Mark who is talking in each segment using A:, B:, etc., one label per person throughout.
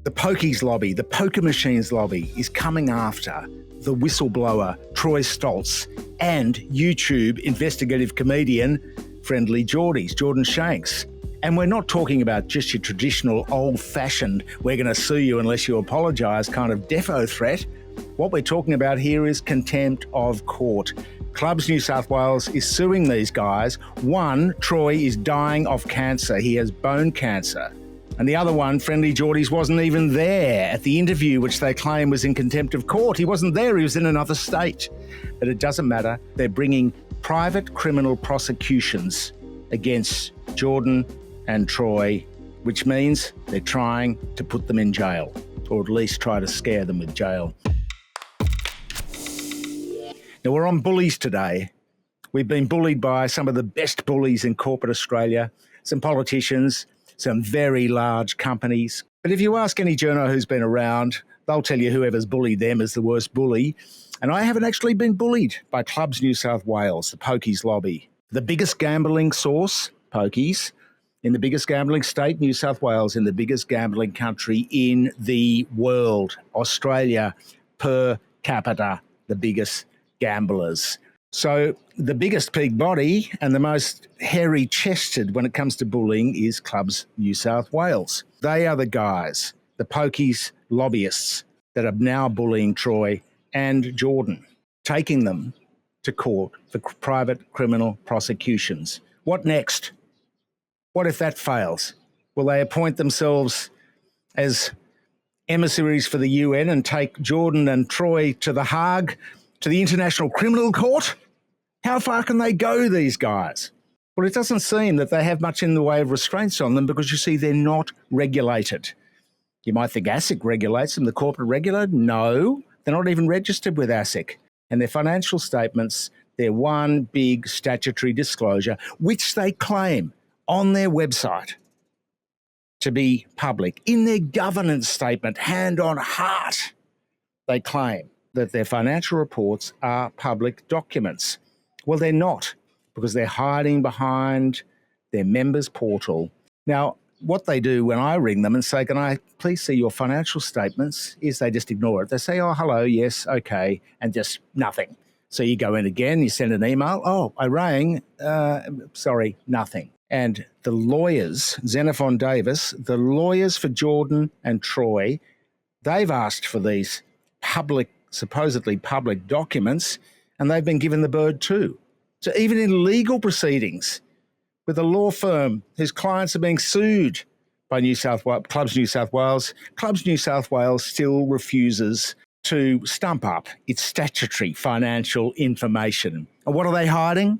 A: The pokies lobby, the poker machines lobby is coming after the whistleblower Troy Stolz and YouTube investigative comedian Friendlyjordies, Jordan Shanks. And we're not talking about just your traditional old-fashioned, we're going to sue you unless you apologise kind of defo threat. What we're talking about here is contempt of court. Clubs New South Wales is suing these guys. One, Troy, is dying of cancer. He has bone cancer. And the other one, Friendlyjordies, wasn't even there at the interview, which they claim was in contempt of court. He wasn't there. He was in another state. But it doesn't matter. They're bringing private criminal prosecutions against Jordan and Troy, which means they're trying to put them in jail, or at least try to scare them with jail. Now, we're on bullies today. We've been bullied by some of the best bullies in corporate Australia, some politicians, some very large companies. But if you ask any journo who's been around, they'll tell you whoever's bullied them is the worst bully. And I haven't actually been bullied by Clubs New South Wales, the pokies lobby. The biggest gambling source, pokies, in the biggest gambling state, New South Wales, in the biggest gambling country in the world, Australia, per capita, the biggest gamblers. So the biggest peak body and the most hairy-chested when it comes to bullying is Clubs New South Wales. They are the guys, the pokies lobbyists, that are now bullying Troy and Jordan, taking them to court for private criminal prosecutions. What next? What if that fails? Will they appoint themselves as emissaries for the UN and take Jordan and Troy to The Hague, to the International Criminal Court? How far can they go, these guys? Well, it doesn't seem that they have much in the way of restraints on them because, you see, they're not regulated. You might think ASIC regulates them, the corporate regulator. No, they're not even registered with ASIC. And their financial statements, they're one big statutory disclosure, which they claim on their website to be public. In their governance statement, hand on heart, they claim that their financial reports are public documents. Well, they're not, because they're hiding behind their members' portal. Now, what they do when I ring them and say, can I please see your financial statements, is they just ignore it. They say, oh, hello, yes, okay, and just nothing. So you go in again, you send an email, oh, I rang, sorry, nothing. And the lawyers, Xenophon Davis, the lawyers for Jordan and Troy, they've asked for these supposedly public documents, and they've been given the bird too. So even in legal proceedings with a law firm whose clients are being sued by Clubs New South Wales, Clubs New South Wales still refuses to stump up its statutory financial information. And what are they hiding?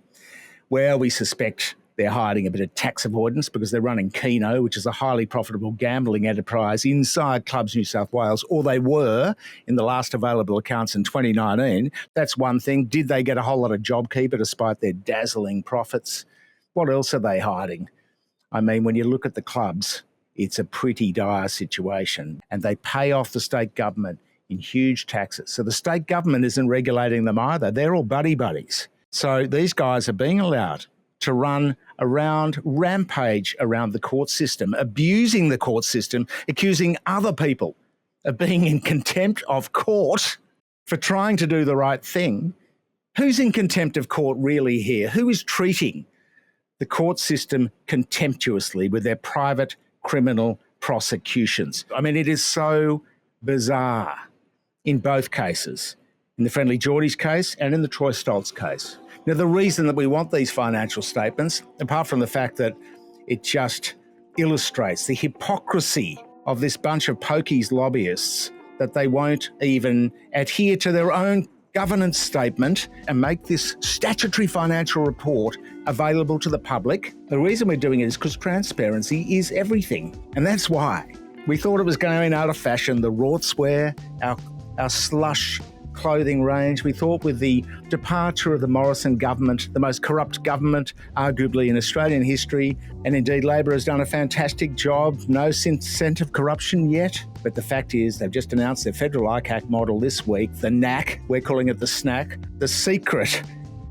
A: Well, we suspect they're hiding a bit of tax avoidance because they're running Keno, which is a highly profitable gambling enterprise inside Clubs New South Wales, or they were in the last available accounts in 2019. That's one thing. Did they get a whole lot of JobKeeper despite their dazzling profits? What else are they hiding? I mean, when you look at the clubs, it's a pretty dire situation, and they pay off the state government in huge taxes. So the state government isn't regulating them either. They're all buddies. So these guys are being allowed to run rampage around the court system, abusing the court system, accusing other people of being in contempt of court for trying to do the right thing. Who's in contempt of court really here? Who is treating the court system contemptuously with their private criminal prosecutions? I mean, it is so bizarre in both cases, in the Friendlyjordies case and in the Troy Stolz case. Now, the reason that we want these financial statements, apart from the fact that it just illustrates the hypocrisy of this bunch of pokies lobbyists, that they won't even adhere to their own governance statement and make this statutory financial report available to the public. The reason we're doing it is because transparency is everything. And that's why we thought it was going out of fashion, the Rortswear, our slush clothing range. We thought with the departure of the Morrison government, the most corrupt government arguably in Australian history, and indeed Labor has done a fantastic job, no scent of corruption yet, but the fact is they've just announced their federal ICAC model this week, the NAC, we're calling it the SNAC, the secret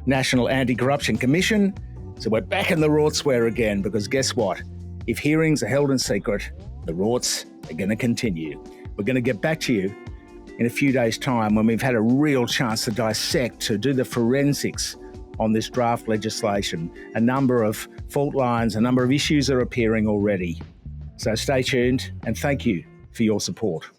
A: National Anti-Corruption Commission. So we're back in the Rortswear again, because guess what? If hearings are held in secret, the Rorts They're going to continue. We're going to get back to you in a few days' time when we've had a real chance to dissect, to do the forensics on this draft legislation. A number of fault lines, a number of issues are appearing already. So stay tuned and thank you for your support.